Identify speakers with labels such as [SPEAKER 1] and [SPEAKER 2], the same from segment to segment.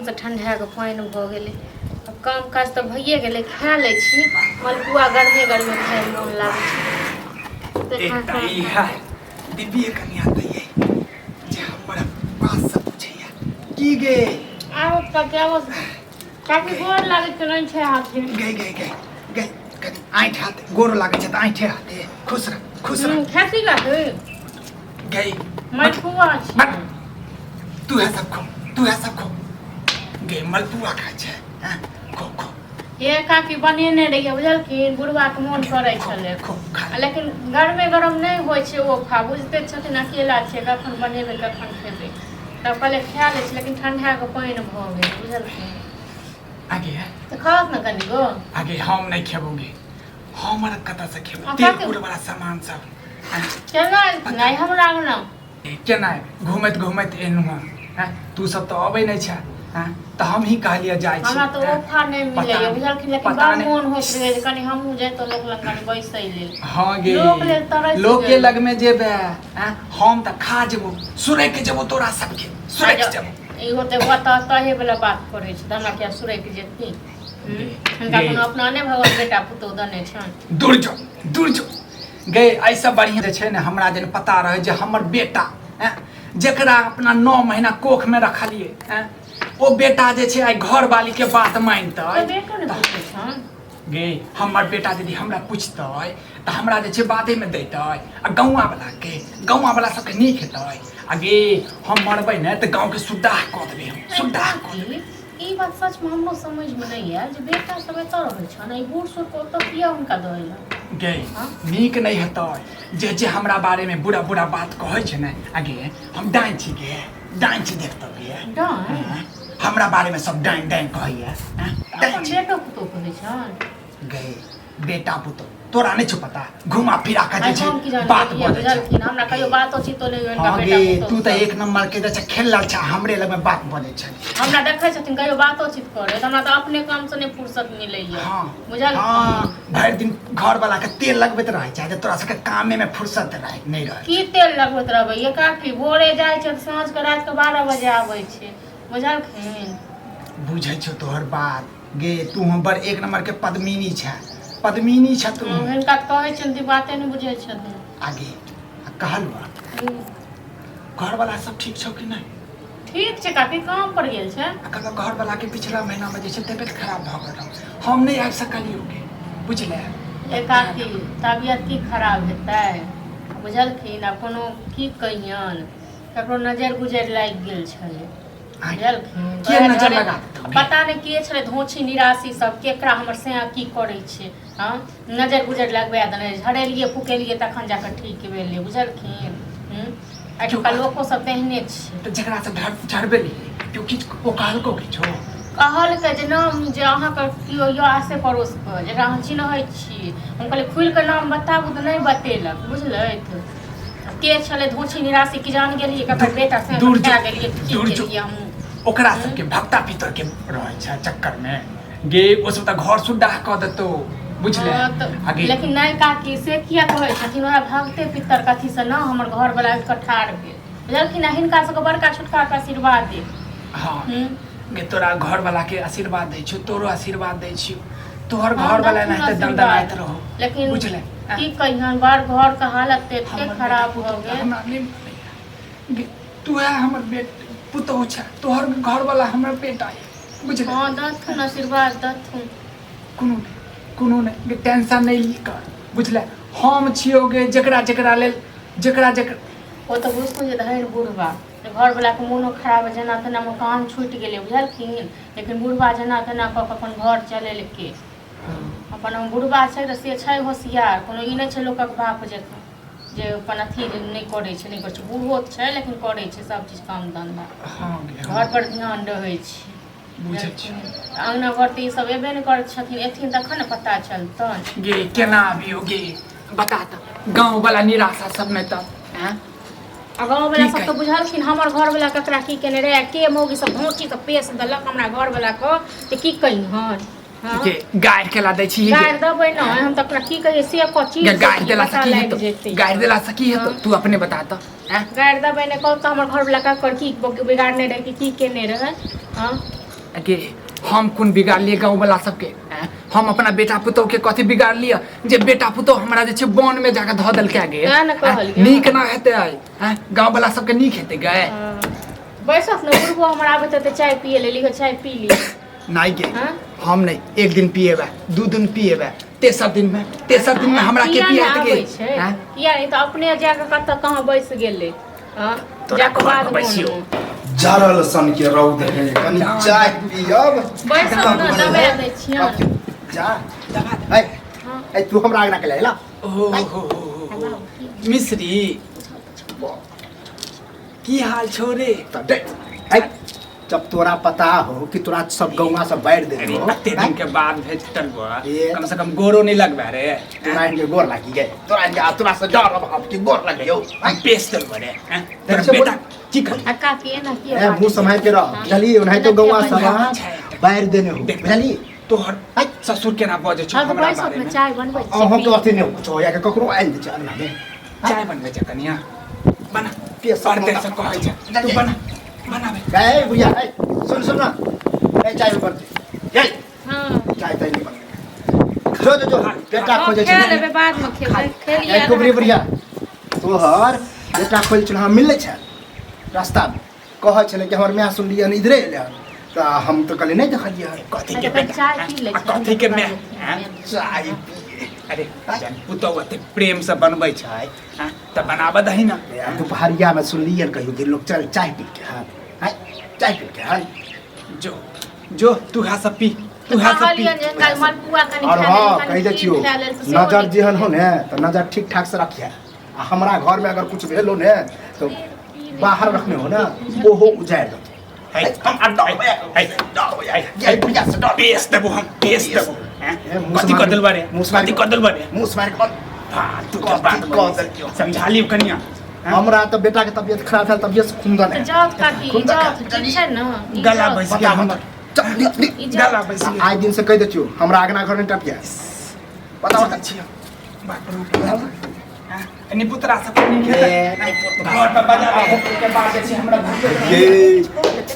[SPEAKER 1] एकदम से ठंडा के पानी भ गेलै। अब काम काज तो भइए गेलै, खा लै छी। मलपुआ गर्मे गर्मे खाए में मोन लागै छै।
[SPEAKER 2] एकटा ई है दिव्य कन्या दैये जे हमर बात सब पूछैया की गे
[SPEAKER 1] आब त क्या बस काफी गोर लागै छै नहीं छै हाथ में।
[SPEAKER 2] गे गे गे गे कनी आँठि हाथ गोर लागै छै त आँठि हाथे खुश रह
[SPEAKER 1] खेती का है
[SPEAKER 2] गे
[SPEAKER 1] मलपुआ छै।
[SPEAKER 2] तू है सब खो गे मलपुआ खाइ छै हैं खो खो
[SPEAKER 1] ये काफी बनेने रहिए बुझलखिन, बुढ़वा के मोन करे छले लेकिन गर्मे गरम नहीं होइ छै ओ खा बुझते छथिन अकेला छै कखन बनेबै कखन खेबै तब पहले खा लै छी लेकिन ठंडा के पानी भ गेल बुझलखिन।
[SPEAKER 2] आगे है
[SPEAKER 1] तो खाओ ना कनी गो
[SPEAKER 2] आगे हम नहीं खेबोगे हमर कत से खेबो
[SPEAKER 1] अच्छा,
[SPEAKER 2] तेल वाला सामान सब
[SPEAKER 1] केना नहीं हमरा ना
[SPEAKER 2] केना घूमैत घूमैत एनु हैं तू सब तो अबै नहीं छै हैं त हम ही कहलिए जाय छी
[SPEAKER 1] हमरा तो ओफा नहीं मिले बुझलखिन लेकिन बड़ मोन होइत रहे जे कनी हमहू जाय तो लोक लग कनी बैसै लेल।
[SPEAKER 2] हां गे
[SPEAKER 1] लोक लेल तरस
[SPEAKER 2] लोक के लग में जेबे हैं हम त खा जेबो सुरै के जेबो तोरा सबके सुरै के जेबो
[SPEAKER 1] इहो ते बता तहे वाला बात करे छै हमरा क्या सुरै के जेती हुनका कोनो अपना ने भगवान बेटा पुतौ दने छन।
[SPEAKER 2] दूर जो गे ऐसा बढ़िया जे छै ने हमरा जन पता रहे जे हमर बेटा हैं जेकरा अपना 9 महीना कोख में रखलिए हैं ओ बेटा जे छै आई घर वाली के बात मानतै
[SPEAKER 1] बेटो ने पूछै छन
[SPEAKER 2] गे हमर बेटा यदि हमरा पूछतै त हमरा जे छै बाते में दैतै आ गौवा वाला सबके नीक हेतै आ गे हम मरबै ने त गांव के सुद्दाह क देबै हम सुद्दाह क देबै।
[SPEAKER 1] ई बात सच में हमरो समझ में नहीं आयल जे बेटा सब एत रहै छन ई बूढ़ सूढ़ को तो किया उनका दैला
[SPEAKER 2] गे नीक नहीं हेतै जे जे हमरा बारे में बुरा बुरा बात कहै छै ने आगे हम डाइन छी गे डाइन छी देखतो गे
[SPEAKER 1] डाइन
[SPEAKER 2] हमरा बारे में सब डाइन डाइन कहैया
[SPEAKER 1] अपन बेटो पुतो कहै छन
[SPEAKER 2] गे बेटा पुतो तोरा नहीं पता घुमा फिरा के जे छै बात
[SPEAKER 1] बुझलखिन हमरा कहियो बातो चितो नहीं उनका बेटा
[SPEAKER 2] गे तू त एक नंबर के जे खेलल छ हमरे लग में बात बने छै
[SPEAKER 1] हमरा देखै छथिन कहियो बातो चित करे त हमरा त अपने काम से नहीं फुर्सत मिलैया बुझल
[SPEAKER 2] भर दिन घर वाला के तेल लगबैत रहे छै तोरा सबके कामे में फुर्सत रहे नहीं रहे
[SPEAKER 1] की तेल लगबैत रहबै ये काफी भोरे जाय छै साँझ के रात के 12 बजे आबै छै बुझलखिन।
[SPEAKER 2] बुझै छौ तोहर बात गे तू हम बड़ एक नंबर के पद्मिनी छ तू
[SPEAKER 1] हिनका कहै छन ती बाते नहीं बुझै छथिन
[SPEAKER 2] आगे कहलवा घर वाला सब ठीक छौ कि नहीं
[SPEAKER 1] ठीक छै काफी काम पर गेल छै
[SPEAKER 2] अगर घर वाला के पिछला महीना में जे छै तबियत खराब भ गेल हम नहीं आबि सकलिए बुझले
[SPEAKER 1] ए काफी तबियत की खराब हेतै बुझलखिन आ कोनो की कहियन ककरो नजर गुजर लागि गेल छलै
[SPEAKER 2] के नजर लगा
[SPEAKER 1] पता नहीं के छले धोछी निराशी सब केकरा हमर से की करे छै हां नजर गुजर लगबा देने झड़ेलिए फुकेलिए तखन जाकर ठीक भेलै बुझलखिन। आजकल लोको सब तेहने छै
[SPEAKER 2] त जेकरा से झड़बेली क्यों किछ ओ कहलको किछो
[SPEAKER 1] कहल के जे नाम जे अहाँ के कियो यो आसे पड़ोस के जेकरा हम चिन्है छी हम कहले खुल के नाम बताबू त नहीं बतेलक बुझलैथ के छले धोछी निराशी की जान गेलिए ककर बेटा से क्या गेलिए की गेलिए हम
[SPEAKER 2] ओकरा सबके भक्ता पितर के रहे छै चक्कर में गे ओ सब त घर सुद्दाह क देतो बुझले
[SPEAKER 1] आगे लेकिन नहीं काकी से किया कहै छथिन ओहा भक्ते पितर कथी से ना हमर घर वाला कठार भेल बुझलखिन हिनका सबके बड़का छोटका के आशीर्वाद दे
[SPEAKER 2] हां गे तोरा घर वाला के आशीर्वाद दै छियो तोरो आशीर्वाद दै छियो तोहर घर वाला नहीं त दंदनाइत रहो
[SPEAKER 1] लेकिन
[SPEAKER 2] बुझले
[SPEAKER 1] की कहियन बार घर का हालत एते खराब हो गेल
[SPEAKER 2] तू है हमर बेटा पुतो छ तोहर घर वाला हमर बेटा है बुझले
[SPEAKER 1] हां दथुन आशीर्वाद दथुन
[SPEAKER 2] कोनो नहीं टेंशन नहीं ली कर बुझले हम छियो गे जेकरा लेल जेकरा
[SPEAKER 1] ओ तो बुझतो जे धैर बुढ़वा घर वाला के मोनो खराब जना तना मकान छूट गेले बुझलखिन लेकिन बुढ़वा जना तना क अपन घर चले के अपन बुढ़वा छै त से छै होशियार कोनो ई नहीं छै लोकक बाप जेका जे अपन अथी नहीं करे छै नहीं करे बूढ़ो छै लेकिन करे छै सब चीज काम धंधा घर पर ध्यान रहे छै
[SPEAKER 2] बुझै छी
[SPEAKER 1] अंगना घर त ई सब एबे नहीं कर छथिन एथिन तखन न पता चलतन
[SPEAKER 2] गे केना अबियो गे बता त गांव वाला निराशा सब में त हैं
[SPEAKER 1] गाँव वाला सब तो बुझलखिन हमर घर वाला ककरा की केने रहे के मौगी सब भोंची सब पेश देलक हमरा घर वाला को त की कहिहन
[SPEAKER 2] के गायर केला दै छी
[SPEAKER 1] गायर देबै न हम त ओकरा की कहिए से को चीज
[SPEAKER 2] गायर देला से की हेतौ गायर देला से की हेतौ तू अपने बता त हैं
[SPEAKER 1] गायर देबै ने कहत हमर घर वाला ककर की बिगाड़ने रहे की केने रहे हां
[SPEAKER 2] गे हम कौन बिगाड़ लिए गाँव वाला सबके हैं? हम अपना बेटा पुतोह के कथी बिगाड़ लिया जे बेटा पुतोह हमरा जे छै वन में जाके धऽ देलकै गे
[SPEAKER 1] तें न कहलियै।
[SPEAKER 2] नीक ना हेतै आइ हैं? गाँव वाला सबके नीक हेतै गए
[SPEAKER 1] बैसत न बुढ़बो हमरा आबे तऽ चाय पिए ले लिहो चाय पी ली
[SPEAKER 2] नहीं गे
[SPEAKER 1] हाँ?
[SPEAKER 2] हम नहीं एक दिन पिएबे 2 दिन पिएबे तेसर दिन में हमरा के पियात गे हैं?
[SPEAKER 1] किया नहीं तो अपने जाके कतऽ कहाँ बैस गेले हां
[SPEAKER 2] तोरा
[SPEAKER 1] जाके
[SPEAKER 2] घर
[SPEAKER 1] बाद
[SPEAKER 2] पर बैसियो।
[SPEAKER 3] जारल सन के रौद है कनी चाय पियब
[SPEAKER 1] बैसत न दबा दै छियन
[SPEAKER 3] जा ए ए तू हमरा आगना के लेला
[SPEAKER 2] ओहो मिश्री की हाल छोरे
[SPEAKER 3] तब दे ए जब तोरा पता हो कि तोरा सब गौवा सब बाढ़ दे
[SPEAKER 2] अरे
[SPEAKER 3] हो
[SPEAKER 2] अत्ते दिन के बाद भेजतल बा
[SPEAKER 3] ये
[SPEAKER 2] कम से कम गोरो नहीं लगबा रे
[SPEAKER 3] तोरा इनके गोर लागी गए तोरा से डर अब कि गोर लगे हो
[SPEAKER 2] हम पेश कर बड़े हैं तेरा
[SPEAKER 3] अच्छा,
[SPEAKER 2] बेटा की कर
[SPEAKER 1] अक्का के ना की
[SPEAKER 3] ए मुंह संभाल के रह चली नहीं तो गौवा सब बाढ़ देने हो चली
[SPEAKER 2] तोहर ससुर के ना बजे छ
[SPEAKER 1] अब
[SPEAKER 2] हमरा
[SPEAKER 1] बैसत
[SPEAKER 2] बारे
[SPEAKER 1] में
[SPEAKER 2] में
[SPEAKER 1] चाय बनबै
[SPEAKER 3] हम तो अथी नहीं कुछ हो या के ककरो आइल दे अंगना में
[SPEAKER 2] चाय बनबे छ कनिया बना
[SPEAKER 3] के
[SPEAKER 2] पढ़ते से कहै छ तू बना बनाबे
[SPEAKER 3] गए बुढ़िया ए सुन ना ए चाय ऊपर दे
[SPEAKER 1] हां
[SPEAKER 3] चाय तई नहीं बन जो बेटा खोजे
[SPEAKER 1] खेल
[SPEAKER 3] छै
[SPEAKER 1] लेबे बाद में खेबै खेलिए
[SPEAKER 3] ए कुबरी बुढ़िया तोहर बेटा खोजे छै हम मिलै छै रास्ता में कहै छले कि हमर मां सुनलिए न इधरे एले तो हम तो कल नहीं देखलिए
[SPEAKER 2] कथी
[SPEAKER 1] अच्छा,
[SPEAKER 2] के
[SPEAKER 1] अपन चाय पी ले
[SPEAKER 2] आ कथी के मैं
[SPEAKER 3] चाय पिए
[SPEAKER 2] अरे जान पुतौ अते प्रेम से बनबै छै हैं त बनाबे दही ना
[SPEAKER 3] दोपहरिया में सुनलिए कहियो कि लोग चल चाय पी के हां चाय पी के हां
[SPEAKER 2] जो तू हा सब पी तू हा सब पी
[SPEAKER 1] कहलिए जे काल मलपुआ कनी
[SPEAKER 3] और
[SPEAKER 1] खा ले
[SPEAKER 3] हाँ कही दे छियो नजर जेहन हो ने तो नजर ठीक ठाक से रखिए आ हमरा घर में अगर कुछ भेल हो ने तो बाहर रखने हो ना ओहो उजाड़ दो
[SPEAKER 2] पेश देबो हम पेश देबो कथी कर दिल बारे कथी कर दिल बारे
[SPEAKER 3] मुंह मार के
[SPEAKER 2] हां तू के बात समझा लियो कनिया
[SPEAKER 3] हमरा तो बेटा के तबियत खराब है तबियत से खून
[SPEAKER 1] तो जात काकी जात ठीक छै न
[SPEAKER 2] गला बैस गया हमर गला बैस गया
[SPEAKER 3] आज दिन से कह दे छियो हमरा आगना घर में टपिया
[SPEAKER 2] बताओ छियो बाप रे अनि पुत्रा सब नहीं खेत घर पर बजा के बाद छै हमरा घर
[SPEAKER 3] ये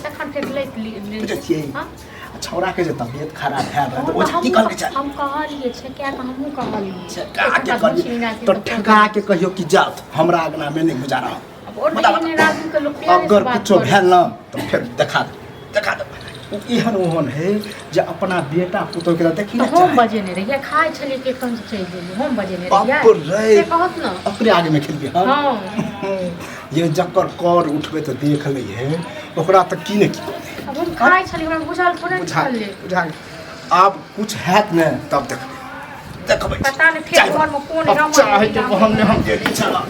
[SPEAKER 1] त खन फेक ले हां
[SPEAKER 3] छौरा के जे तबियत खराब है तो ओ की कर के चल
[SPEAKER 1] हम कहलिए छै क्या हमहु कहलिए
[SPEAKER 3] ठेका के कहियो तो ठेका के कहियो कि जात हमरा आगना में नहीं गुजारा
[SPEAKER 1] ओने राजू के लोग
[SPEAKER 3] अगर कुछ भेल ना तो फिर दिखा दे एहन ओहन है जे अपना बेटा पुतोह के देखी ना
[SPEAKER 1] हम बजेने रहिए खाए छलिए के कम से चल गेली हम बजेने रहिए
[SPEAKER 3] बाप रे
[SPEAKER 1] से कहत न
[SPEAKER 3] अपने आगे में खेल गया
[SPEAKER 1] हां
[SPEAKER 3] ये जकर कर उठबे तो देख लिए ओकरा तक की ने की
[SPEAKER 1] अब हम खाए छलिए हमरा बुझाल थोड़े छलिए
[SPEAKER 3] बुझा अब कुछ हैत न तब देखबै
[SPEAKER 1] पता नहीं फिर घर में कौन राम
[SPEAKER 3] चाहे तो हम दे दी चला